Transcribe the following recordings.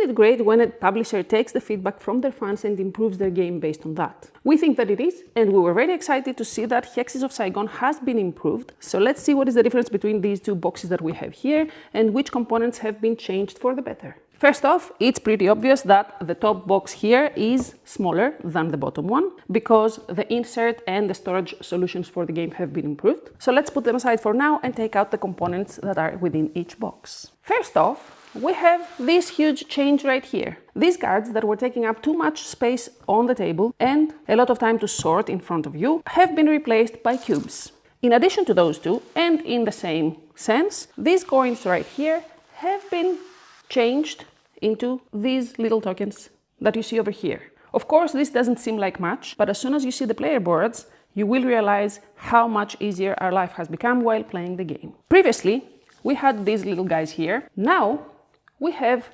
it great when a publisher takes the feedback from their fans and improves their game based on that? We think that it is, and we were very excited to see that Hexes of Sygon has been improved. So let's see what is the difference between these two boxes that we have here and which components have been changed for the better. First off, it's pretty obvious that the top box here is smaller than the bottom one because the insert and the storage solutions for the game have been improved. So let's put them aside for now and take out the components that are within each box. First off, we have this huge change right here. These cards that were taking up too much space on the table and a lot of time to sort in front of you have been replaced by cubes. In addition to those two, and in the same sense, these coins right here have been changed into these little tokens that you see over here. Of course, this doesn't seem like much, but as soon as you see the player boards, you will realize how much easier our life has become while playing the game. Previously, we had these little guys here. Now, we have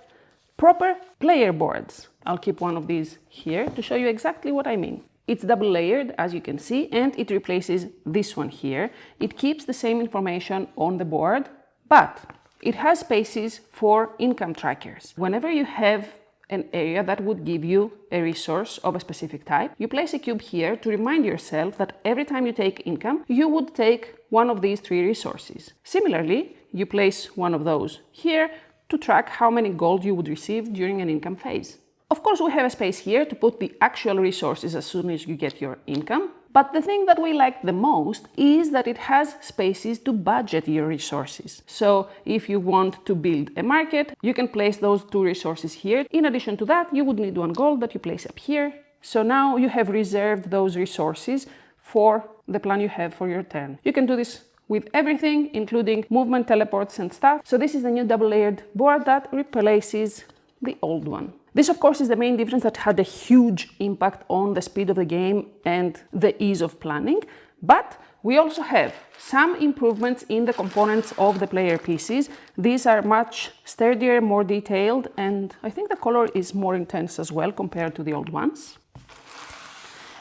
proper player boards. I'll keep one of these here to show you exactly what I mean. It's double layered, as you can see, and it replaces this one here. It keeps the same information on the board, but it has spaces for income trackers. Whenever you have an area that would give you a resource of a specific type, you place a cube here to remind yourself that every time you take income, you would take one of these 3 resources. Similarly, you place one of those here to track how many gold you would receive during an income phase. Of course, we have a space here to put the actual resources as soon as you get your income. But the thing that we like the most is that it has spaces to budget your resources. So if you want to build a market, you can place those 2 resources here. In addition to that, you would need 1 gold that you place up here. So now you have reserved those resources for the plan you have for your turn. You can do this with everything, including movement, teleports and stuff. So this is the new double-layered board that replaces the old one. This, of course, is the main difference that had a huge impact on the speed of the game and the ease of planning. But we also have some improvements in the components of the player pieces. These are much sturdier, more detailed, and I think the color is more intense as well compared to the old ones.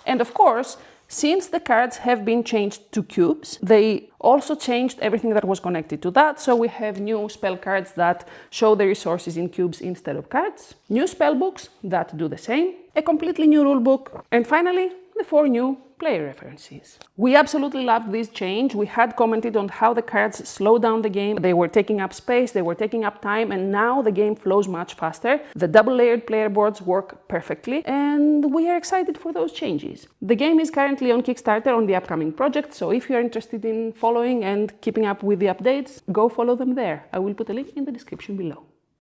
And of course, since the cards have been changed to cubes, they also changed everything that was connected to that. So we have new spell cards that show the resources in cubes instead of cards, new spell books that do the same, a completely new rule book, and finally, the 4 new player references. We absolutely loved this change. We had commented on how the cards slow down the game. They were taking up space, they were taking up time, and now the game flows much faster. The double-layered player boards work perfectly, and we are excited for those changes. The game is currently on Kickstarter on the upcoming project, so if you are interested in following and keeping up with the updates, go follow them there. I will put a link in the description below.